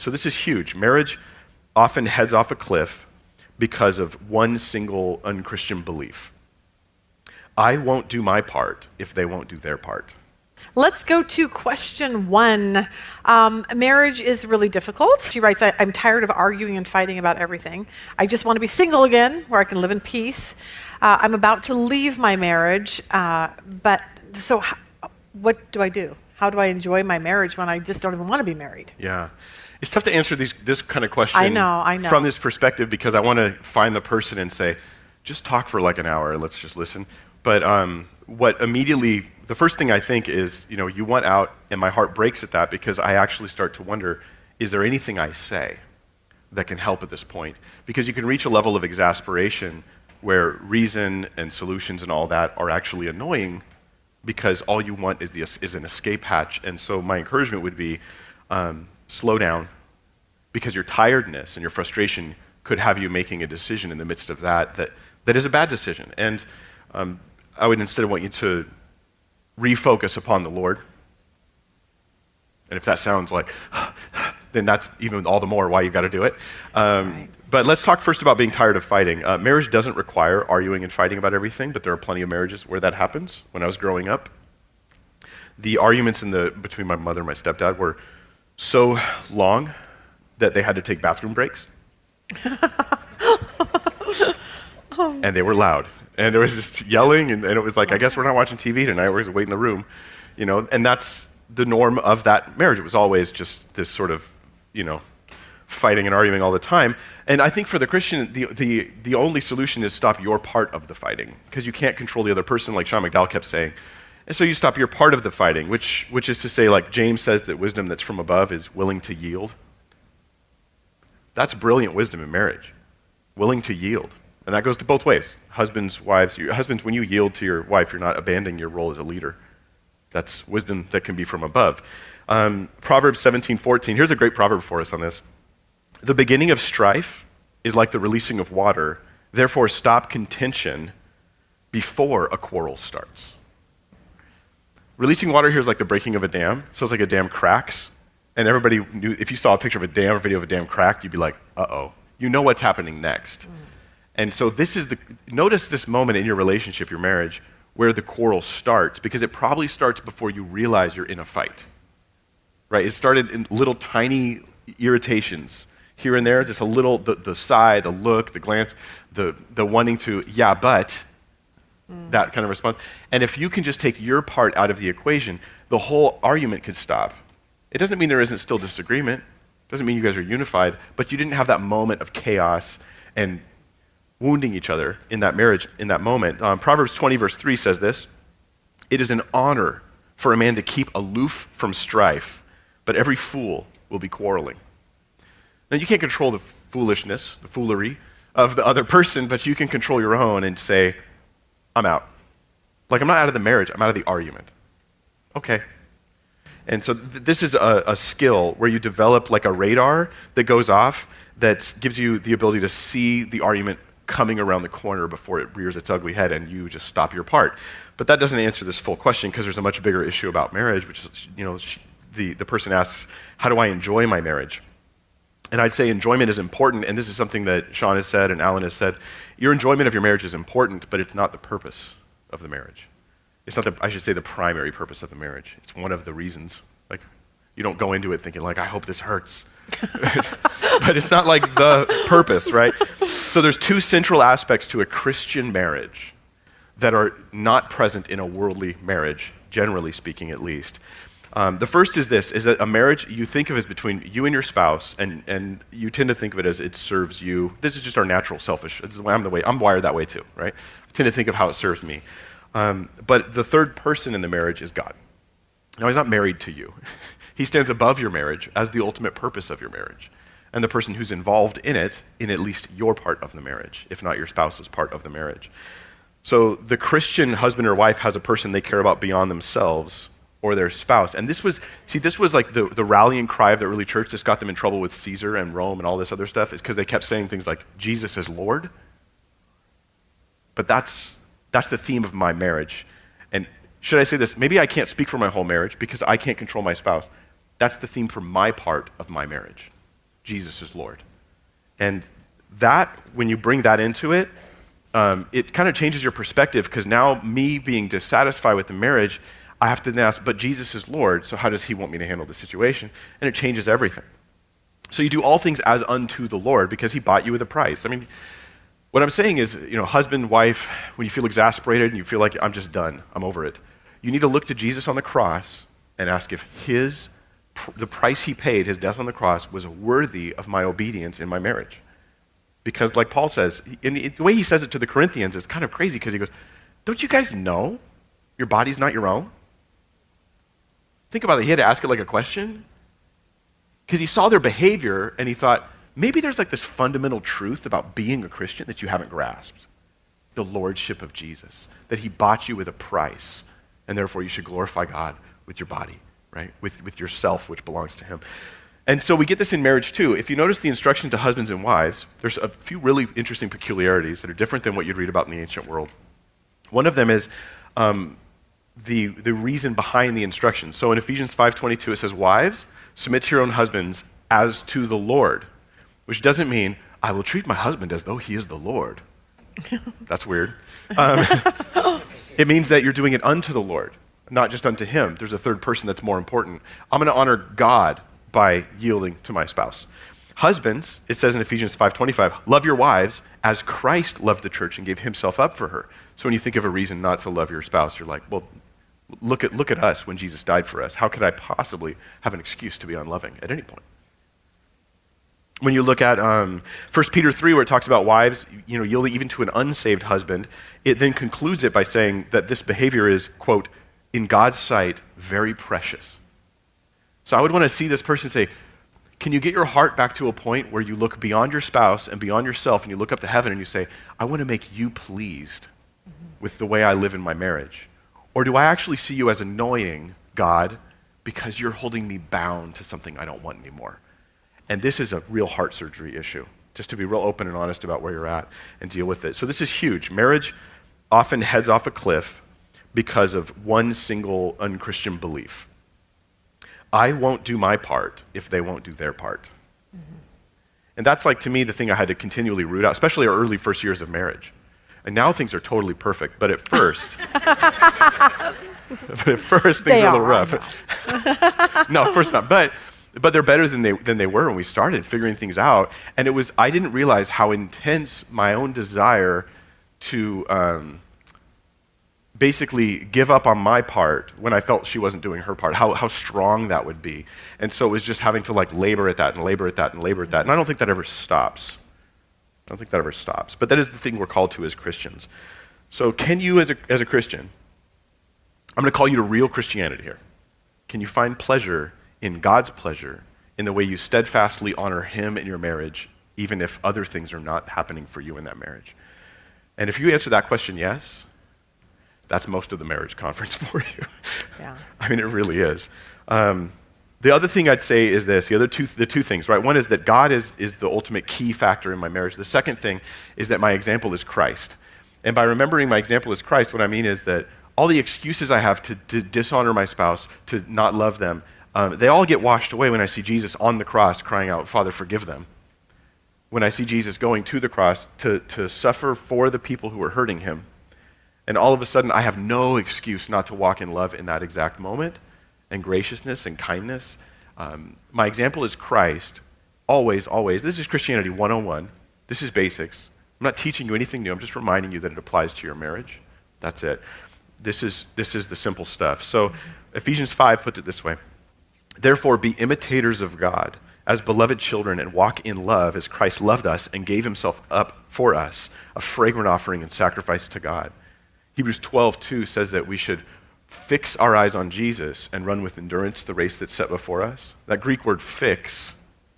So this is huge. Marriage often heads off a cliff because of one single unchristian belief. I won't do my part if they won't do their part. Let's go to question 1. Marriage is really difficult. She writes, I'm tired of arguing and fighting about everything. I just want to be single again, where I can live in peace. I'm about to leave my marriage, what do I do? How do I enjoy my marriage when I just don't even want to be married? Yeah. It's tough to answer this kind of question I know. from this perspective because I want to find the person and say, just talk for like an hour and let's just listen. But the first thing I think is, you want out, and my heart breaks at that because I actually start to wonder, is there anything I say that can help at this point? Because you can reach a level of exasperation where reason and solutions and all that are actually annoying because all you want is an escape hatch. And so my encouragement would be, slow down, because your tiredness and your frustration could have you making a decision in the midst of that is a bad decision. And I would instead want you to refocus upon the Lord. And if that sounds like, then that's even all the more why you got to do it. Right. But let's talk first about being tired of fighting. Marriage doesn't require arguing and fighting about everything, but there are plenty of marriages where that happens. When I was growing up, the arguments between my mother and my stepdad were so long that they had to take bathroom breaks. And they were loud. And it was just yelling, and it was like, I guess we're not watching TV tonight, we're just waiting in the room. And that's the norm of that marriage. It was always just this sort of, fighting and arguing all the time. And I think for the Christian, the only solution is stop your part of the fighting, because you can't control the other person, like Sean McDowell kept saying. And so you stop your part of the fighting, which is to say, like James says, that wisdom that's from above is willing to yield. That's brilliant wisdom in marriage, willing to yield. And that goes to both ways. Husbands, wives, when you yield to your wife, you're not abandoning your role as a leader. That's wisdom that can be from above. Proverbs 17:14, here's a great proverb for us on this. The beginning of strife is like the releasing of water. Therefore, stop contention before a quarrel starts. Releasing water here is like the breaking of a dam. So it's like a dam cracks. And everybody knew, if you saw a picture of a dam or video of a dam cracked, you'd be like, uh-oh. You know what's happening next. And so notice this moment in your relationship, your marriage, where the quarrel starts, because it probably starts before you realize you're in a fight, right? It started in little tiny irritations here and there, just a little, the sigh, the look, the glance, the wanting to, that kind of response. And if you can just take your part out of the equation, the whole argument could stop. It doesn't mean there isn't still disagreement. It doesn't mean you guys are unified, but you didn't have that moment of chaos and wounding each other in that marriage, in that moment. Proverbs 20 verse 3 says this, "It is an honor for a man to keep aloof from strife, but every fool will be quarreling." Now you can't control the foolishness, the foolery of the other person, but you can control your own and say, I'm out. Like, I'm not out of the marriage, I'm out of the argument. Okay. And so this is a skill where you develop like a radar that goes off that gives you the ability to see the argument coming around the corner before it rears its ugly head, and you just stop your part. But that doesn't answer this full question, because there's a much bigger issue about marriage, which is, the person asks, how do I enjoy my marriage? And I'd say enjoyment is important, and this is something that Sean has said and Alan has said. Your enjoyment of your marriage is important, but it's not the purpose of the marriage. It's not the primary purpose of the marriage. It's one of the reasons. Like, you don't go into it thinking like, I hope this hurts. But it's not like the purpose, right? So there's two central aspects to a Christian marriage that are not present in a worldly marriage, generally speaking at least. The first is this, is that a marriage you think of as between you and your spouse, and you tend to think of it as it serves you. This is just our natural selfish. This is why I'm wired that way too, right? I tend to think of how it serves me. But the third person in the marriage is God. Now, he's not married to you. He stands above your marriage as the ultimate purpose of your marriage, and the person who's involved in it, in at least your part of the marriage, if not your spouse's part of the marriage. So the Christian husband or wife has a person they care about beyond themselves or their spouse. And this was like the rallying cry of the early church. This got them in trouble with Caesar and Rome and all this other stuff, is because they kept saying things like, Jesus is Lord. But that's the theme of my marriage. And should I say this? Maybe I can't speak for my whole marriage because I can't control my spouse. That's the theme for my part of my marriage. Jesus is Lord. And that, when you bring that into it, it kind of changes your perspective, because now me being dissatisfied with the marriage, I have to then ask, but Jesus is Lord, so how does he want me to handle the situation? And it changes everything. So you do all things as unto the Lord because he bought you with a price. I mean, what I'm saying is, husband, wife, when you feel exasperated and you feel like I'm just done, I'm over it, you need to look to Jesus on the cross and ask if the price he paid, his death on the cross, was worthy of my obedience in my marriage. Because like Paul says, and the way he says it to the Corinthians is kind of crazy, because he goes, don't you guys know your body's not your own? Think about it. He had to ask it like a question, because he saw their behavior and he thought, maybe there's like this fundamental truth about being a Christian that you haven't grasped. The lordship of Jesus, that he bought you with a price, and therefore you should glorify God with your body, right? With yourself, which belongs to him. And so we get this in marriage too. If you notice the instruction to husbands and wives, there's a few really interesting peculiarities that are different than what you'd read about in the ancient world. One of them is the reason behind the instructions. So in Ephesians 5:22, it says, wives, submit to your own husbands as to the Lord, which doesn't mean, I will treat my husband as though he is the Lord. That's weird. It means that you're doing it unto the Lord, not just unto him. There's a third person that's more important. I'm going to honor God by yielding to my spouse. Husbands, it says in Ephesians 5:25, love your wives as Christ loved the church and gave himself up for her. So when you think of a reason not to love your spouse, you're like, well, look at us when Jesus died for us. How could I possibly have an excuse to be unloving at any point? When you look at 1 Peter 3, where it talks about wives, yielding even to an unsaved husband, it then concludes it by saying that this behavior is, quote, in God's sight, very precious. So I would want to see this person say, can you get your heart back to a point where you look beyond your spouse and beyond yourself, and you look up to heaven and you say, I want to make you pleased with the way I live in my marriage? Or do I actually see you as annoying, God, because you're holding me bound to something I don't want anymore? And this is a real heart surgery issue, just to be real open and honest about where you're at and deal with it. So this is huge. Marriage often heads off a cliff because of one single unchristian belief. I won't do my part if they won't do their part. Mm-hmm. And that's like, to me, the thing I had to continually root out, especially our early first years of marriage. And now things are totally perfect, but at first, things are a little rough. No, of course not. But they're better than they were when we started figuring things out. And I didn't realize how intense my own desire to basically give up on my part when I felt she wasn't doing her part, how strong that would be. And so it was just having to labor at that and labor at that and labor at that. And I don't think that ever stops. But that is the thing we're called to as Christians. So can you, as a Christian, I'm going to call you to real Christianity here. Can you find pleasure in God's pleasure in the way you steadfastly honor him in your marriage, even if other things are not happening for you in that marriage? And if you answer that question yes, that's most of the marriage conference for you. Yeah. I mean, it really is. The other thing I'd say is this, the two things, right? One is that God is the ultimate key factor in my marriage. The second thing is that my example is Christ. And by remembering my example is Christ, what I mean is that all the excuses I have to dishonor my spouse, to not love them, they all get washed away when I see Jesus on the cross crying out, Father, forgive them. When I see Jesus going to the cross to suffer for the people who are hurting him. And all of a sudden, I have no excuse not to walk in love in that exact moment, and graciousness and kindness. My example is Christ, always, always. This is Christianity 101. This is basics. I'm not teaching you anything new. I'm just reminding you that it applies to your marriage. That's it. This is the simple stuff. So Ephesians 5 puts it this way. Therefore, be imitators of God as beloved children and walk in love as Christ loved us and gave himself up for us, a fragrant offering and sacrifice to God. Hebrews 12:2 says that we should fix our eyes on Jesus and run with endurance the race that's set before us. That Greek word fix,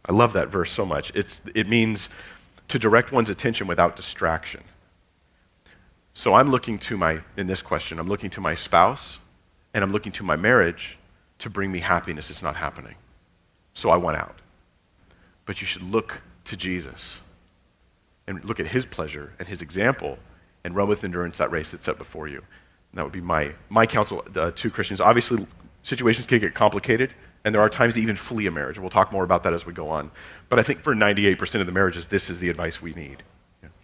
I love that verse so much. It means to direct one's attention without distraction. So I'm looking in this question, I'm looking to my spouse and I'm looking to my marriage to bring me happiness that's not happening. So I want out. But you should look to Jesus and look at his pleasure and his example and run with endurance that race that's set before you. And that would be my counsel to Christians. Obviously, situations can get complicated, And there are times to even flee a marriage. We'll talk more about that as we go on. But I think for 98% of the marriages, this is the advice we need.